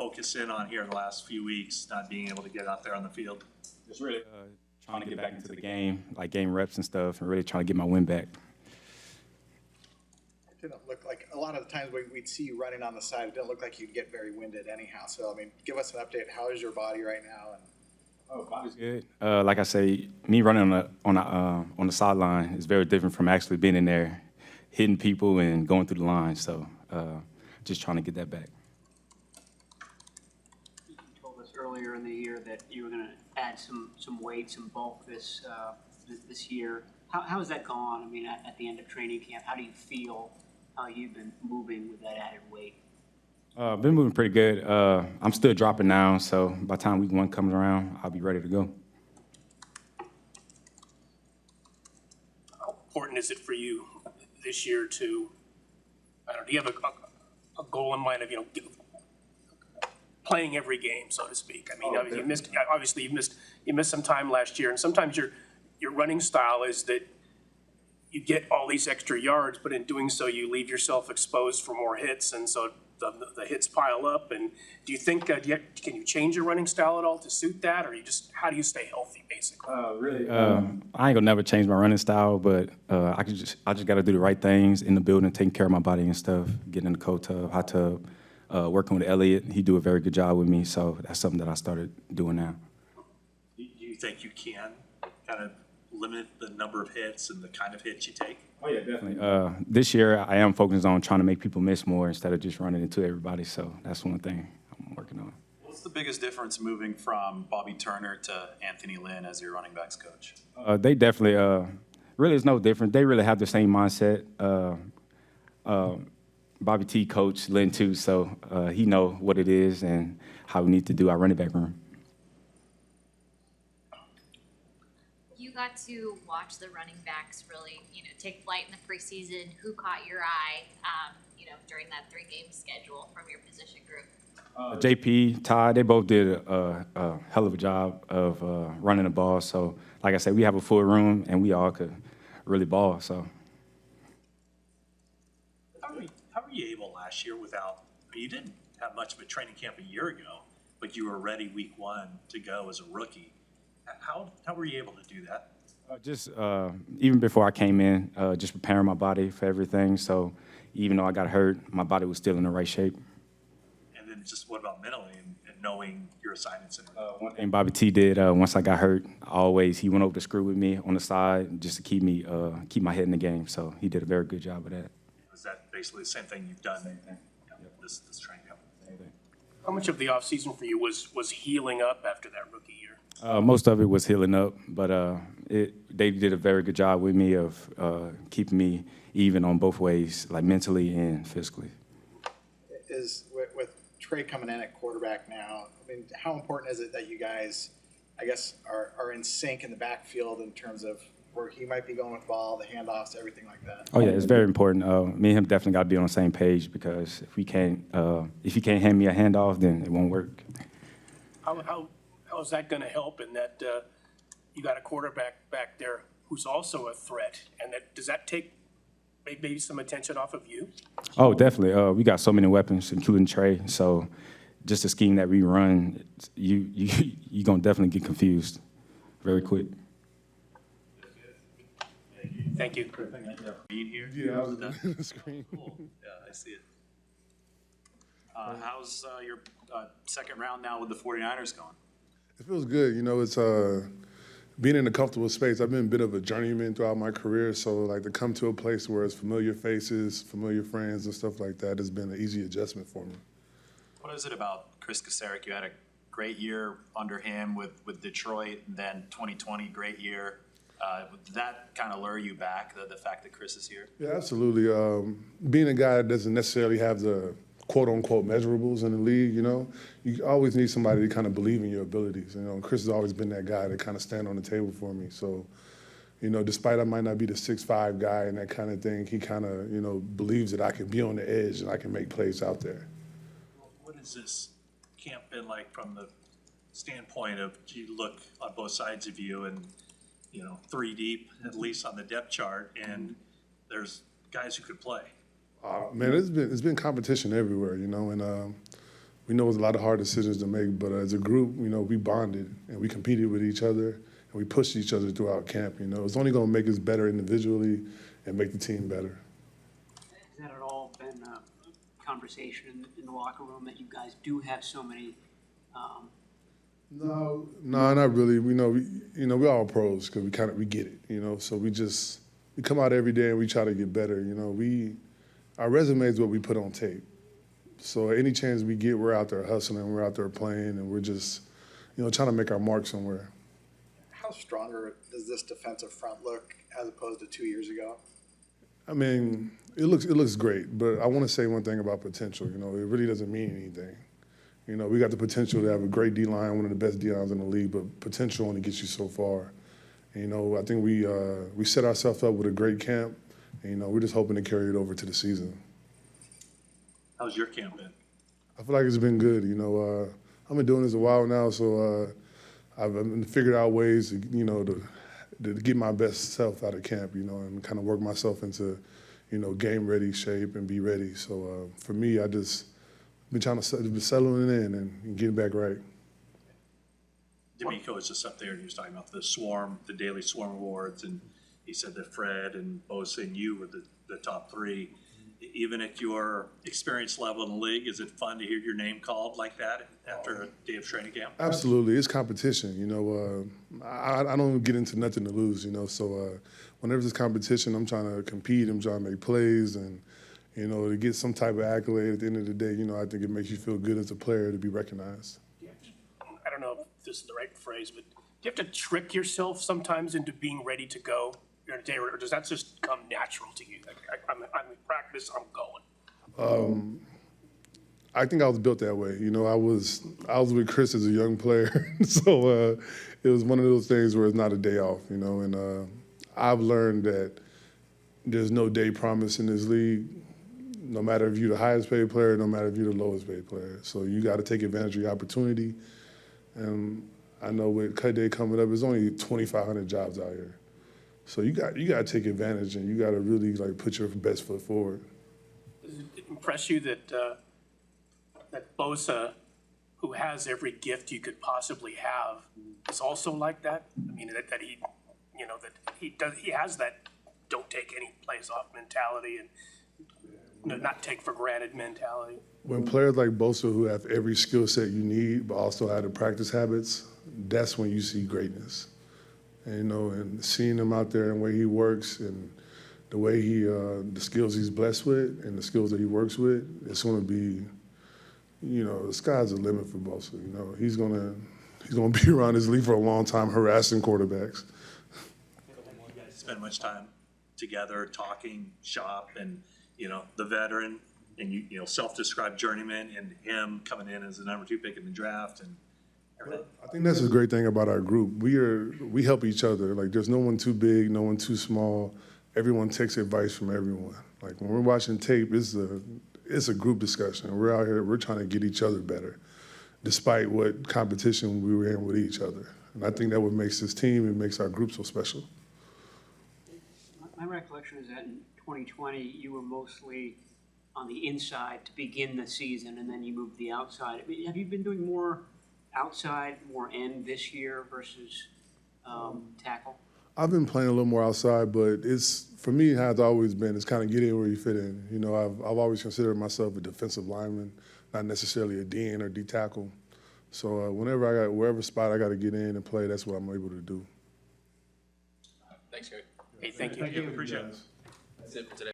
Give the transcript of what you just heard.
focus in on here the last few weeks, not being able to get out there on the field? Just really trying to get back into the game, like game reps and stuff, and really trying to get my win back. It didn't look like a lot of the times we'd see you running on the side. It didn't look like you'd get very winded anyhow. So I mean, give us an update. How is your body right now? And Oh, body's good. Like I say, me running on the sideline is very different from actually being in there, hitting people and going through the line. So just trying to get that back. You told us earlier in the year that you were going to add some weight, some bulk this year. How has that gone? I mean, at the end of training camp, how do you feel how you've been moving with that added weight? Been moving pretty good. I'm still dropping now, so by the time week 1 comes around, I'll be ready to go. How important is it for you this year to, I don't know, do you have a goal in mind of, playing every game, so to speak? I mean, obviously you missed some time last year, and sometimes your running style is that you get all these extra yards, but in doing so, you leave yourself exposed for more hits, and so the hits pile up. And do you think, can you change your running style at all to suit that, or how do you stay healthy, basically? Really, I ain't gonna never change my running style, but I just got to do the right things in the building, taking care of my body and stuff, getting in the cold tub, hot tub, working with Elliott. He do a very good job with me, so that's something that I started doing now. Do you think you can kind of limit the number of hits and the kind of hits you take? Oh, yeah, definitely. This year, I am focused on trying to make people miss more instead of just running into everybody, so that's one thing I'm working on. What's the biggest difference moving from Bobby Turner to Anthony Lynn as your running backs coach? They definitely, really is no different. They really have the same mindset. Bobby T coach Lynn too, so he know what it is and how we need to do our running back room. You got to watch the running backs really, take flight in the preseason. Who caught your eye, during that 3-game schedule from your position group? JP, Todd, they both did a hell of a job of running the ball. So, like I said, we have a full room, and we all could really ball. So, How were you able last year you didn't have much of a training camp a year ago, but you were ready week 1 to go as a rookie. How were you able to do that? Just even before I came in, just preparing my body for everything. So even though I got hurt, my body was still in the right shape. And then just what about mentally and knowing your assignments? One thing Bobby T did once I got hurt, he went over to screw with me on the side just to keep my head in the game. So he did a very good job of that. Was that basically the same thing you've done this training camp? Same thing. How much of the offseason for you was healing up after that rookie year? Most of it was healing up, but they did a very good job with me of keeping me even on both ways, like mentally and physically. is with Trey coming in at quarterback now, I mean, how important is it that you guys, I guess, are in sync in the backfield in terms of where he might be going with the ball, the handoffs, everything like that? Oh yeah, it's very important. Me and him definitely got to be on the same page because if he can't hand me a handoff, then it won't work. How is that going to help in that you got a quarterback back there who's also a threat, and does that take maybe some attention off of you? Oh, definitely. We got so many weapons, including Trey. So just the scheme that we run, you gonna definitely get confused very quick. Thank you. Being here? Yeah, I was on the screen. Cool. Yeah, I see it. How's your second round now with the 49ers going? It feels good. It's being in a comfortable space. I've been a bit of a journeyman throughout my career, so like to come to a place where it's familiar faces, familiar friends, and stuff like that has been an easy adjustment for me. What is it about Chris Kasarik? You had a great year under him with Detroit, and then 2020, great year. Did that kind of lure you back, the fact that Chris is here? Yeah, absolutely. Being a guy that doesn't necessarily have the quote-unquote measurables in the league, you always need somebody to kind of believe in your abilities. Chris has always been that guy to kind of stand on the table for me. So, despite I might not be the 6'5" guy and that kind of thing, he kind of, believes that I can be on the edge and I can make plays out there. What has this camp been like from the standpoint of you look on both sides of you and, 3 deep, at least on the depth chart, and there's guys who could play? Man, it's been competition everywhere, and we know it was a lot of hard decisions to make, but as a group, we bonded and we competed with each other and we pushed each other throughout camp. It's only going to make us better individually and make the team better. Has that at all been a conversation in the locker room that you guys do have so many? No, not really. We're all pros because we get it. So we come out every day and we try to get better. Our resume is what we put on tape. So any chance we get, we're out there hustling, we're out there playing, and we're just, trying to make our mark somewhere. How stronger does this defensive front look as opposed to 2 years ago? I mean, it looks great, but I want to say one thing about potential. It really doesn't mean anything. We got the potential to have a great D-line, one of the best D-lines in the league, but potential only gets you so far. I think we set ourselves up with a great camp, and, we're just hoping to carry it over to the season. How's your camp been? I feel like it's been good. I've been doing this a while now, so I've figured out ways to get my best self out of camp, and kind of work myself into, game-ready shape and be ready. So for me, I just been trying to settling in and getting back right. D'Amico was just up there and he was talking about the daily swarm awards, and he said that Fred and Bosa and you were the top three. Even at your experience level in the league, is it fun to hear your name called like that after a day of training camp? Absolutely, it's competition. I don't get into nothing to lose. So whenever there's competition, I'm trying to compete. I'm trying to make plays, and to get some type of accolade at the end of the day. I think it makes you feel good as a player to be recognized. I don't know if this is the right phrase, but do you have to trick yourself sometimes into being ready to go during a day, or does that just come natural to you? Like, I'm in practice, I'm going. I think I was built that way. I was with Chris as a young player, so it was one of those things where it's not a day off. And I've learned that there's no day promise in this league. No matter if you're the highest paid player, no matter if you're the lowest paid player. So you got to take advantage of your opportunity. And I know with Cut Day coming up, there's only 2,500 jobs out here. So you got to take advantage, and you got to really put your best foot forward. Does it impress you that that Bosa, who has every gift you could possibly have, is also like that? I mean, that he has that don't take any plays off mentality and not take for granted mentality. When players like Bosa, who have every skill set you need, but also have the practice habits, that's when you see greatness. And seeing him out there and the way he works and the way the skills he's blessed with and the skills that he works with, it's going to be, the sky's the limit for Bosa. He's going to be around this league for a long time harassing quarterbacks. You guys spend much time together, talking, shop, and, the veteran and self-described journeyman and him coming in as the number 2 pick in the draft and everything. I think that's a great thing about our group. We help each other. Like, there's no one too big, no one too small. Everyone takes advice from everyone. Like, when we're watching tape, it's a group discussion. We're out here, we're trying to get each other better, despite what competition we were in with each other. And I think that what makes this team and makes our group so special. My recollection is that in 2020, you were mostly on the inside to begin the season, and then you moved to the outside. I mean, have you been doing more outside, more end this year versus tackle? I've been playing a little more outside, but for me, it has always been, it's kind of get in where you fit in. I've always considered myself a defensive lineman, not necessarily a D or D tackle. So wherever spot I got to get in and play, that's what I'm able to do. Thanks, Kerry. Hey, thank you. Appreciate it. That's it for today.